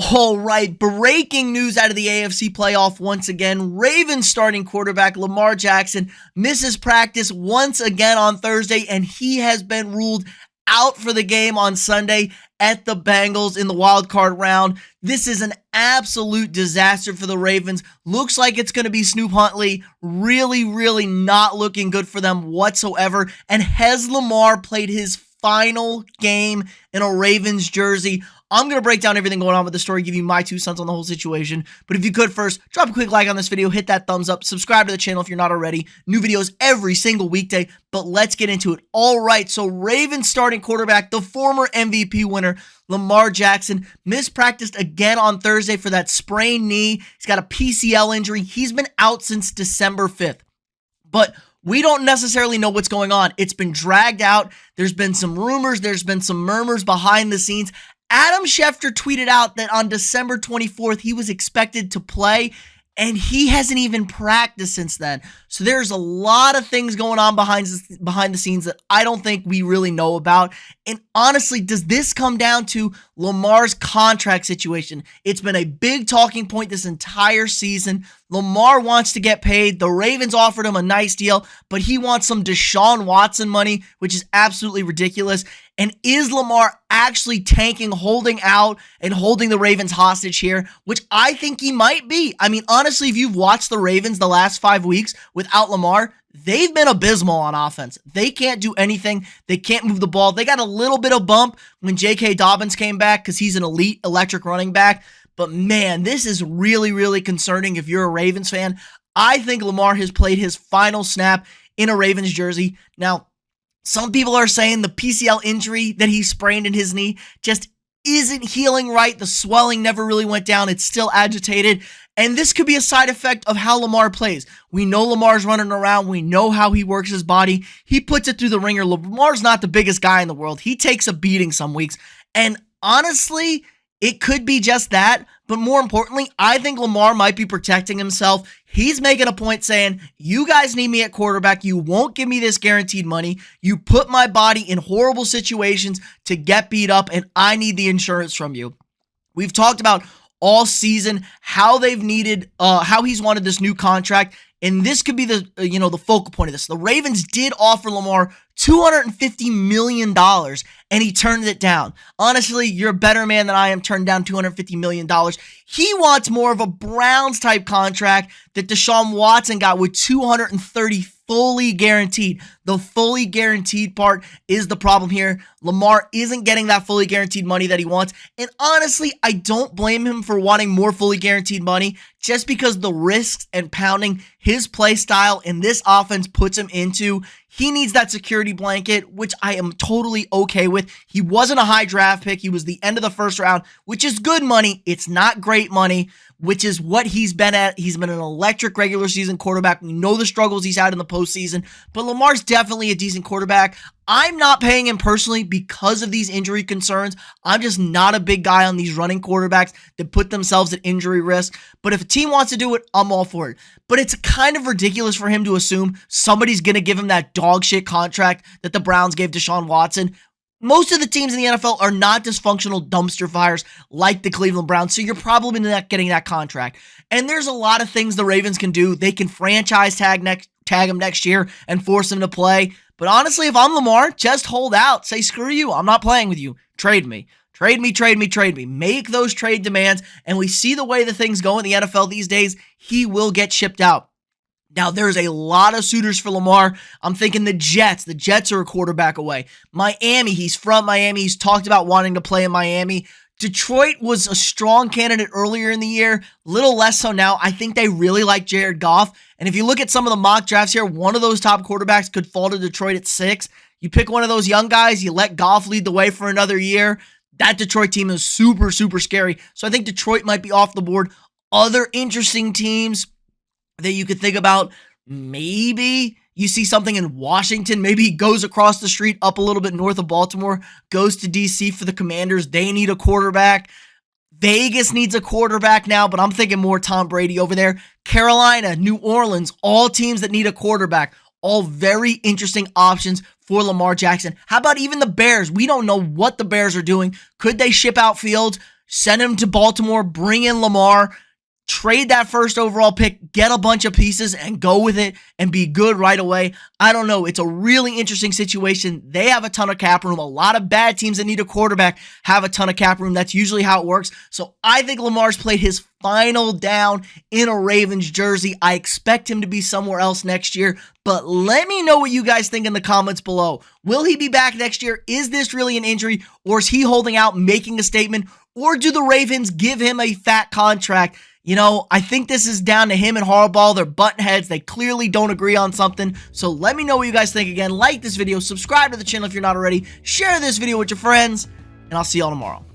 All right, breaking news out of the AFC playoff once again. Ravens starting quarterback Lamar Jackson misses practice once again on Thursday, and he has been ruled out for the game on Sunday at the Bengals in the wild card round. This is an absolute disaster for the Ravens. Looks like it's going to be Snoop Huntley. Really not looking good for them whatsoever. And has Lamar played his final game in a Ravens jersey? I'm going to break down everything going on with the story, give you my 2 cents on the whole situation. But if you could first, drop a quick like on this video, hit that thumbs up, subscribe to the channel if you're not already. New videos every single weekday, but let's get into it. All right, so Ravens starting quarterback, the former MVP winner, Lamar Jackson, mispracticed again on Thursday for that sprained knee. He's got a PCL injury. He's been out since December 5th. But we don't necessarily know what's going on. It's been dragged out. There's been some rumors. There's been some murmurs behind the scenes. Adam Schefter tweeted out that on December 24th, he was expected to play, and he hasn't even practiced since then. So there's a lot of things going on behind the scenes that I don't think we really know about. And honestly, does this come down to Lamar's contract situation? It's been a big talking point this entire season. Lamar wants to get paid. The Ravens offered him a nice deal, but he wants some Deshaun Watson money, which is absolutely ridiculous. And is Lamar actually tanking, holding out, and holding the Ravens hostage here? Which I think he might be. I mean, honestly, if you've watched the Ravens the last 5 weeks without Lamar, they've been abysmal on offense. They can't do anything. They can't move the ball. They got a little bit of bump when J.K. Dobbins came back because he's an elite electric running back. But man, this is really concerning if you're a Ravens fan. I think Lamar has played his final snap in a Ravens jersey. Now, some people are saying the PCL injury that he sprained in his knee just isn't healing right. The swelling never really went down. It's still agitated. And this could be a side effect of how Lamar plays. We know Lamar's running around. We know how he works his body. He puts it through the ringer. Lamar's not the biggest guy in the world. He takes a beating some weeks. And honestly, it could be just that, but more importantly, I think Lamar might be protecting himself. He's making a point saying, you guys need me at quarterback. You won't give me this guaranteed money. You put my body in horrible situations to get beat up, and I need the insurance from you. We've talked about all season how they've needed, how he's wanted this new contract, and this could be the, the focal point of this. The Ravens did offer Lamar $250 million, and he turned it down. Honestly, you're a better man than I am, turned down $250 million. He wants more of a Browns-type contract that Deshaun Watson got with $230 fully guaranteed. The fully guaranteed part is the problem here. Lamar isn't getting that fully guaranteed money that he wants. And honestly, I don't blame him for wanting more fully guaranteed money just because the risks and pounding his play style and this offense puts him into. He needs that security blanket, which I am totally okay with. He wasn't a high draft pick. He was the end of the first round, which is good money. It's not great money, which is what he's been at. He's been an electric regular season quarterback. We know the struggles he's had in the postseason, but Lamar's definitely a decent quarterback. I'm not paying him personally because of these injury concerns. I'm just not a big guy on these running quarterbacks that put themselves at injury risk. But if a team wants to do it, I'm all for it. But it's kind of ridiculous for him to assume somebody's going to give him that dog shit contract that the Browns gave Deshaun Watson. Most of the teams in the NFL are not dysfunctional dumpster fires like the Cleveland Browns, so you're probably not getting that contract. And there's a lot of things the Ravens can do. They can franchise tag him next year and force him to play. But honestly, if I'm Lamar, just hold out. Say, screw you. I'm not playing with you. Trade me. Trade me. Make those trade demands. And we see the way the things go in the NFL these days. He will get shipped out. Now, there's a lot of suitors for Lamar. I'm thinking the Jets. The Jets are a quarterback away. Miami, he's from Miami. He's talked about wanting to play in Miami. Detroit was a strong candidate earlier in the year, little less so now. I think they really like Jared Goff. And if you look at some of the mock drafts here, one of those top quarterbacks could fall to Detroit at 6. You pick one of those young guys, you let Goff lead the way for another year. That Detroit team is super scary. So I think Detroit might be off the board. Other interesting teams that you could think about, maybe you see something in Washington. Maybe he goes across the street up a little bit north of Baltimore, goes to DC for the Commanders. They need a quarterback. Vegas needs a quarterback now, but I'm thinking more Tom Brady over there. Carolina, New Orleans, all teams that need a quarterback. All very interesting options for Lamar Jackson. How about even the Bears? We don't know what the Bears are doing. Could they ship out Fields? send him to Baltimore, bring in Lamar, trade that first overall pick, get a bunch of pieces, and go with it and be good right away. I don't know. It's a really interesting situation. They have a ton of cap room. A lot of bad teams that need a quarterback have a ton of cap room. That's usually how it works. So I think Lamar's played his final down in a Ravens jersey. I expect him to be somewhere else next year, but let me know what you guys think in the comments below. Will he be back next year? Is this really an injury, or is he holding out, making a statement, or do the Ravens give him a fat contract? You know, I think this is down to him and Harbaugh. They're button heads. They clearly don't agree on something. So let me know what you guys think. Again, like this video, subscribe to the channel if you're not already, share this video with your friends, and I'll see y'all tomorrow.